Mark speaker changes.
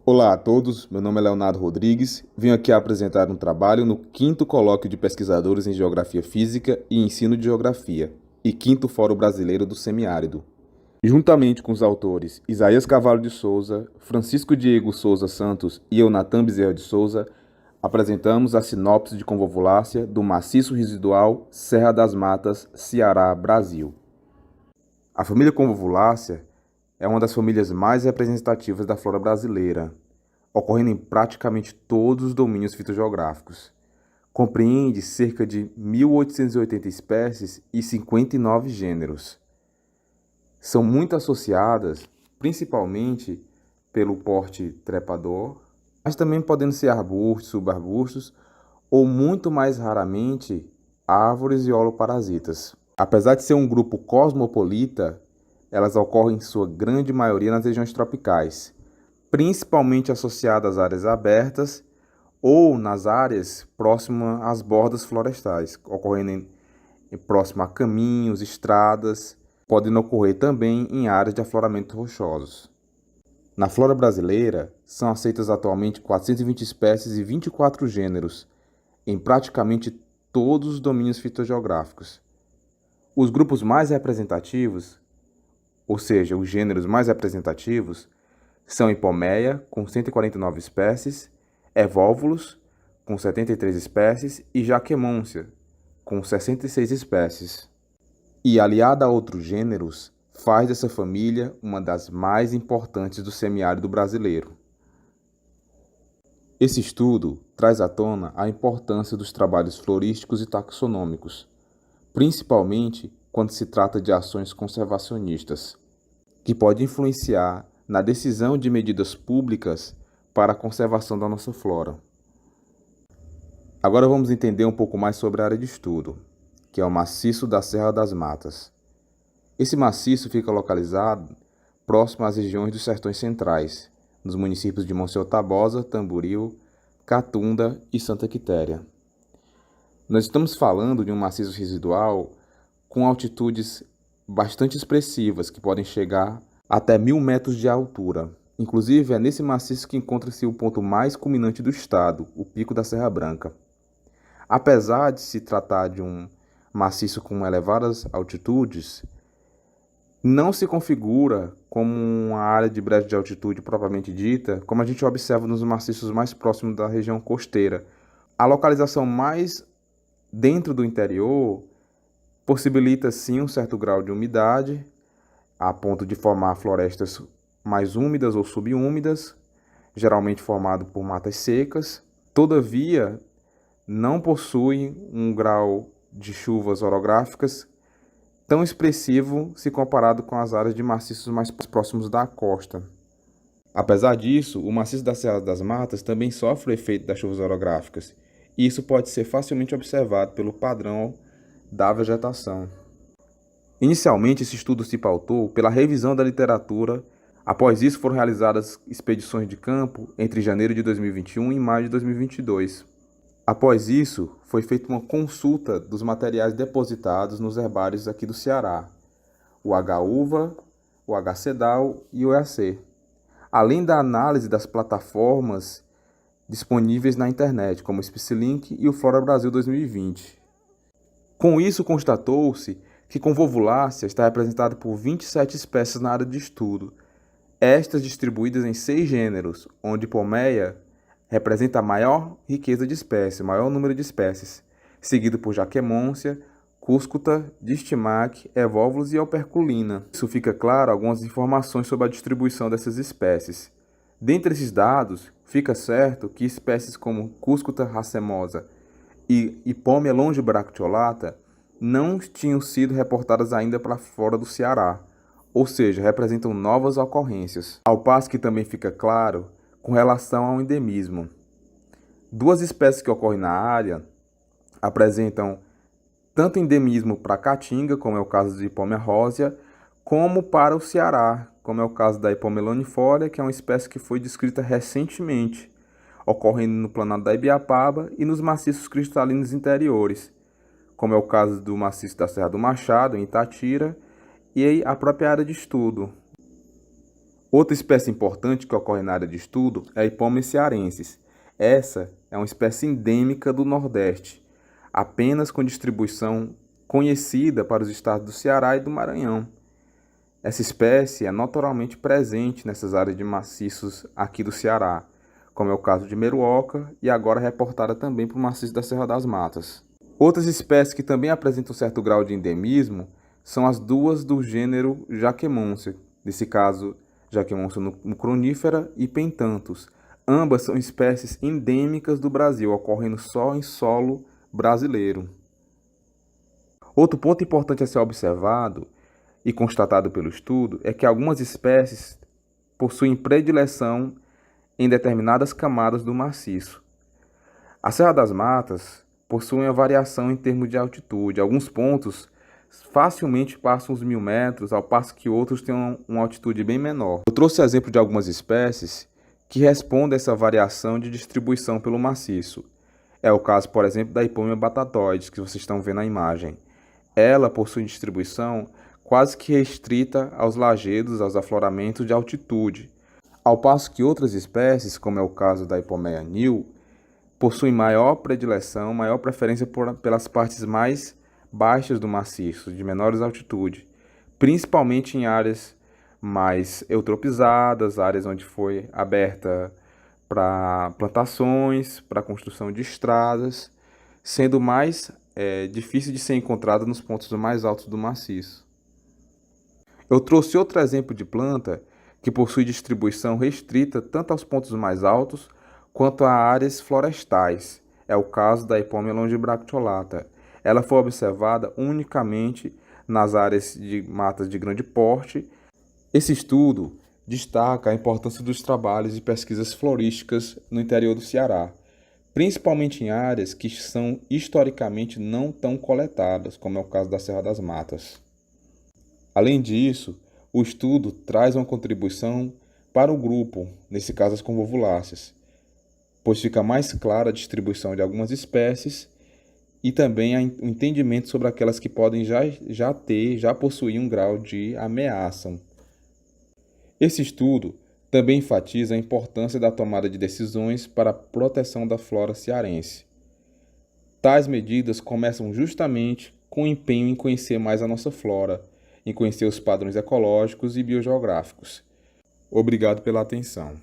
Speaker 1: Olá a todos, meu nome é Leonardo Rodrigues, venho aqui apresentar um trabalho no 5º Colóquio de Pesquisadores em Geografia Física e Ensino de Geografia e 5º Fórum Brasileiro do Semiárido. Juntamente com os autores Isaías Carvalho de Souza, Francisco Diego Souza Santos e Eunatan Bezerra de Souza, apresentamos a sinopse de convolvulácea do maciço residual Serra das Matas, Ceará, Brasil. A família convolvulácea é uma das famílias mais representativas da flora brasileira, ocorrendo em praticamente todos os domínios fitogeográficos. Compreende cerca de 1.880 espécies e 59 gêneros. São muito associadas, principalmente pelo porte trepador, mas também podendo ser arbustos, subarbustos ou, muito mais raramente, árvores e holoparasitas. Apesar de ser um grupo cosmopolita, elas ocorrem em sua grande maioria nas regiões tropicais, principalmente associadas às áreas abertas ou nas áreas próximas às bordas florestais, ocorrendo próximo a caminhos, estradas, podem ocorrer também em áreas de afloramento rochosos. Na flora brasileira, são aceitas atualmente 420 espécies e 24 gêneros, em praticamente todos os domínios fitogeográficos. Os grupos mais representativos, ou seja, os gêneros mais representativos, são Hipomeia, com 149 espécies, Evolvulus, com 73 espécies, e Jaquemôncia, com 66 espécies. E, aliada a outros gêneros, faz dessa família uma das mais importantes do semiárido brasileiro. Esse estudo traz à tona a importância dos trabalhos florísticos e taxonômicos, principalmente quando se trata de ações conservacionistas, que pode influenciar na decisão de medidas públicas para a conservação da nossa flora. Agora vamos entender um pouco mais sobre a área de estudo, que é o maciço da Serra das Matas. Esse maciço fica localizado próximo às regiões dos sertões centrais, nos municípios de Monsenhor Tabosa, Tamboril, Catunda e Santa Quitéria. Nós estamos falando de um maciço residual com altitudes bastante expressivas, que podem chegar até 1.000 metros de altura. Inclusive, é nesse maciço que encontra-se o ponto mais culminante do estado, o Pico da Serra Branca. Apesar de se tratar de um maciço com elevadas altitudes, não se configura como uma área de brecha de altitude propriamente dita, como a gente observa nos maciços mais próximos da região costeira. A localização mais dentro do interior possibilita sim um certo grau de umidade, a ponto de formar florestas mais úmidas ou subúmidas, geralmente formado por matas secas. Todavia, não possui um grau de chuvas orográficas tão expressivo se comparado com as áreas de maciços mais próximos da costa. Apesar disso, o maciço da Serra das Matas também sofre o efeito das chuvas orográficas, e isso pode ser facilmente observado pelo padrão da vegetação. Inicialmente, esse estudo se pautou pela revisão da literatura. Após isso, foram realizadas expedições de campo entre janeiro de 2021 e maio de 2022. Após isso, foi feita uma consulta dos materiais depositados nos herbários aqui do Ceará, o H-Uva, o H-Cedal e o EAC, além da análise das plataformas disponíveis na internet, como o Species e o Flora Brasil 2020. Com isso, constatou-se que convolvulácea está representada por 27 espécies na área de estudo, estas distribuídas em 6 gêneros, onde Hipomeia representa a maior riqueza de espécies, maior número de espécies, seguido por Jaquemôncia, Cúscuta, Distimac, Evolvulus e Operculina. Isso fica claro algumas informações sobre a distribuição dessas espécies. Dentre esses dados, fica certo que espécies como Cúscuta racemosa e Hipomea longibracteolata não tinham sido reportadas ainda para fora do Ceará, ou seja, representam novas ocorrências. Ao passo que também fica claro com relação ao endemismo. 2 espécies que ocorrem na área apresentam tanto endemismo para a Caatinga, como é o caso de Hipomea rósea, como para o Ceará, como é o caso da Hipomea lonifolia, que é uma espécie que foi descrita recentemente, ocorrendo no Planalto da Ibiapaba e nos maciços cristalinos interiores, como é o caso do maciço da Serra do Machado, em Itatira, e a própria área de estudo. Outra espécie importante que ocorre na área de estudo é a Hippomenes cearensis. Essa é uma espécie endêmica do Nordeste, apenas com distribuição conhecida para os estados do Ceará e do Maranhão. Essa espécie é notoriamente presente nessas áreas de maciços aqui do Ceará, como é o caso de Meruoca e agora reportada também para o maciço da Serra das Matas. Outras espécies que também apresentam certo grau de endemismo são as duas do gênero Jacquemontia, nesse caso Jacquemontia mucronifera e Pentanthus. Ambas são espécies endêmicas do Brasil, ocorrendo só em solo brasileiro. Outro ponto importante a ser observado e constatado pelo estudo é que algumas espécies possuem predileção em determinadas camadas do maciço. A Serra das Matas possui uma variação em termos de altitude. Alguns pontos facilmente passam os 1000 metros, ao passo que outros têm uma altitude bem menor. Eu trouxe exemplo de algumas espécies que respondem a essa variação de distribuição pelo maciço. É o caso, por exemplo, da Hippomenes batatoides, que vocês estão vendo na imagem. Ela possui distribuição quase que restrita aos lajedos, aos afloramentos de altitude, ao passo que outras espécies, como é o caso da Hippomenes anil, possuem maior predileção, maior preferência pelas partes mais baixas do maciço, de menores altitude, principalmente em áreas mais eutropizadas, áreas onde foi aberta para plantações, para construção de estradas, sendo mais difícil de ser encontrada nos pontos mais altos do maciço. Eu trouxe outro exemplo de planta que possui distribuição restrita tanto aos pontos mais altos quanto a áreas florestais. É o caso da Hippomenes longibracteolata. Ela foi observada unicamente nas áreas de matas de grande porte. Esse estudo destaca a importância dos trabalhos de pesquisas florísticas no interior do Ceará, principalmente em áreas que são historicamente não tão coletadas, como é o caso da Serra das Matas. Além disso, o estudo traz uma contribuição para o grupo, nesse caso as convolvuláceas, pois fica mais clara a distribuição de algumas espécies e também o entendimento sobre aquelas que podem já possuir um grau de ameaça. Esse estudo também enfatiza a importância da tomada de decisões para a proteção da flora cearense. Tais medidas começam justamente com o empenho em conhecer mais a nossa flora, em conhecer os padrões ecológicos e biogeográficos. Obrigado pela atenção.